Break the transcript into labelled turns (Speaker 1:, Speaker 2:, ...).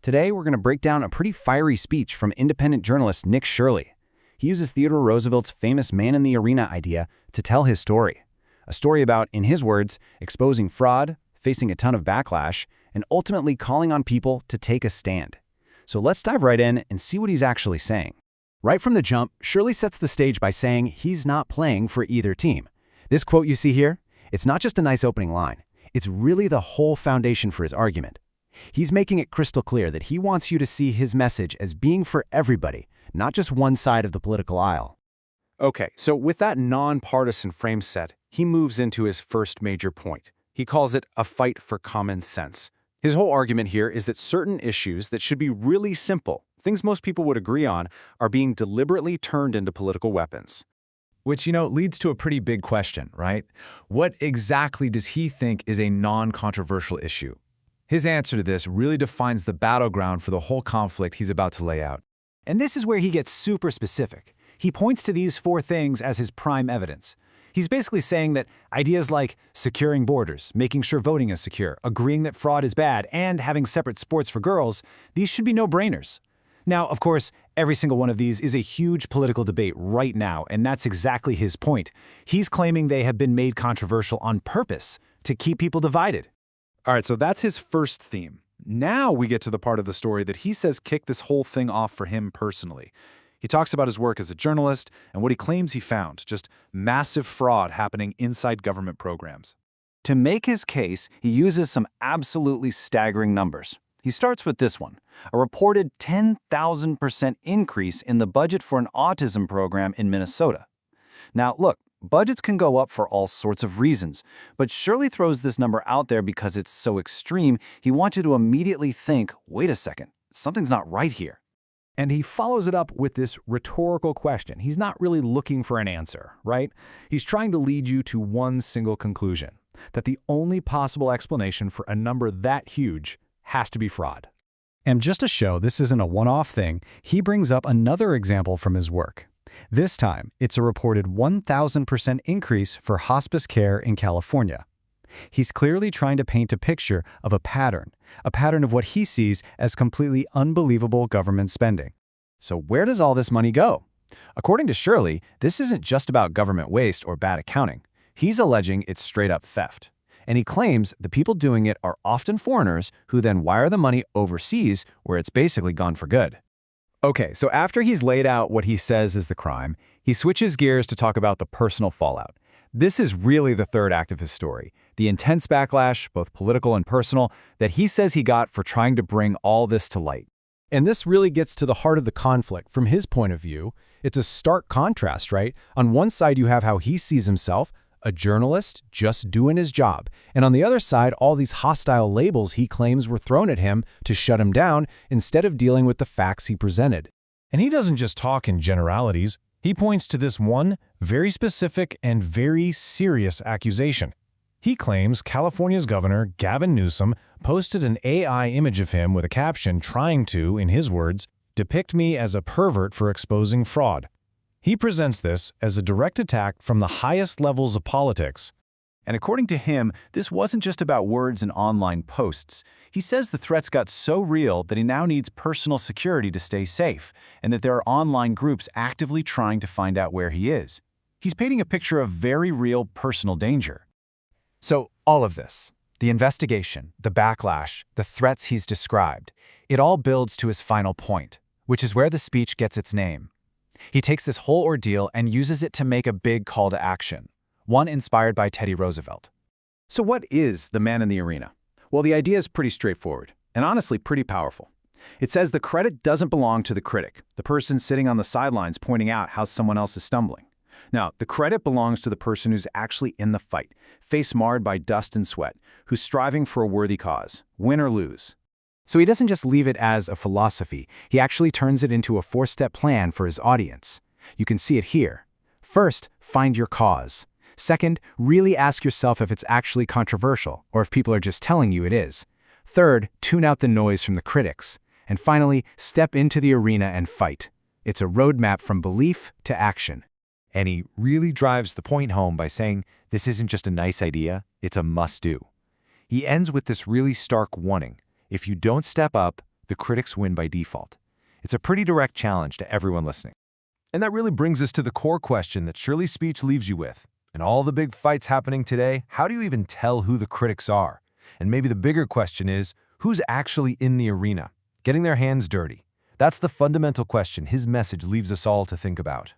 Speaker 1: Today, we're going to break down a pretty fiery speech from independent journalist Nick Shirley. He uses Theodore Roosevelt's famous man in the arena idea to tell his story. A story about, in his words, exposing fraud, facing a ton of backlash, and ultimately calling on people to take a stand. So let's dive right in and see what he's actually saying. Right from the jump, Shirley sets the stage by saying he's not playing for either team. This quote you see here, it's not just a nice opening line. It's really the whole foundation for his argument. He's making it crystal clear that he wants you to see his message as being for everybody, not just one side of the political aisle. Okay, so with that nonpartisan frame set, he moves into his first major point. He calls it a fight for common sense. His whole argument here is that certain issues that should be really simple, things most people would agree on, are being deliberately turned into political weapons. Which, leads to a pretty big question, right? What exactly does he think is a non-controversial issue? His answer to this really defines the battleground for the whole conflict he's about to lay out. And this is where he gets super specific. He points to these four things as his prime evidence. He's basically saying that ideas like securing borders, making sure voting is secure, agreeing that fraud is bad, and having separate sports for girls, these should be no-brainers. Now, of course, every single one of these is a huge political debate right now, and that's exactly his point. He's claiming they have been made controversial on purpose to keep people divided.
Speaker 2: All right, so that's his first theme. Now we get to the part of the story that he says kicked this whole thing off for him personally. He talks about his work as a journalist and what he claims he found, just massive fraud happening inside government programs.
Speaker 1: To make his case, he uses some absolutely staggering numbers. He starts with this one, a reported 10,000% increase in the budget for an autism program in Minnesota. Now, look, budgets can go up for all sorts of reasons, but Shirley throws this number out there because it's so extreme, he wants you to immediately think, wait a second, something's not right here. And he follows it up with this rhetorical question. He's not really looking for an answer, right? He's trying to lead you to one single conclusion, that the only possible explanation for a number that huge has to be fraud. And just to show this isn't a one-off thing, he brings up another example from his work. This time, it's a reported 1,000% increase for hospice care in California. He's clearly trying to paint a picture of a pattern of what he sees as completely unbelievable government spending. So where does all this money go? According to Shirley, this isn't just about government waste or bad accounting. He's alleging it's straight-up theft. And he claims the people doing it are often foreigners who then wire the money overseas where it's basically gone for good. Okay, so after he's laid out what he says is the crime, he switches gears to talk about the personal fallout. This is really the third act of his story, the intense backlash, both political and personal, that he says he got for trying to bring all this to light. And this really gets to the heart of the conflict. From his point of view, it's a stark contrast, right? On one side, you have how he sees himself, a journalist just doing his job. And on the other side, all these hostile labels he claims were thrown at him to shut him down instead of dealing with the facts he presented. And he doesn't just talk in generalities. He points to this one very specific and very serious accusation. He claims California's governor, Gavin Newsom, posted an AI image of him with a caption trying to, in his words, depict me as a pervert for exposing fraud. He presents this as a direct attack from the highest levels of politics. And according to him, this wasn't just about words and online posts. He says the threats got so real that he now needs personal security to stay safe, and that there are online groups actively trying to find out where he is. He's painting a picture of very real personal danger. So all of this, the investigation, the backlash, the threats he's described, it all builds to his final point, which is where the speech gets its name. He takes this whole ordeal and uses it to make a big call to action, one inspired by Teddy Roosevelt. So what is the man in the arena? Well, the idea is pretty straightforward, and honestly pretty powerful. It says the credit doesn't belong to the critic, the person sitting on the sidelines pointing out how someone else is stumbling. Now, the credit belongs to the person who's actually in the fight, face marred by dust and sweat, who's striving for a worthy cause, win or lose. So he doesn't just leave it as a philosophy, he actually turns it into a four-step plan for his audience. You can see it here. First, find your cause. Second, really ask yourself if it's actually controversial, or if people are just telling you it is. Third, tune out the noise from the critics. And finally, step into the arena and fight. It's a roadmap from belief to action. And he really drives the point home by saying, this isn't just a nice idea, it's a must-do. He ends with this really stark warning. If you don't step up,
Speaker 3: the critics win by default. It's a pretty direct challenge to everyone listening. And that really brings us to the core question that Shirley's speech leaves you with. In all the big fights happening today, how do you even tell who the critics are? And maybe the bigger question is, who's actually in the arena, getting their hands dirty? That's the fundamental question his message leaves us all to think about.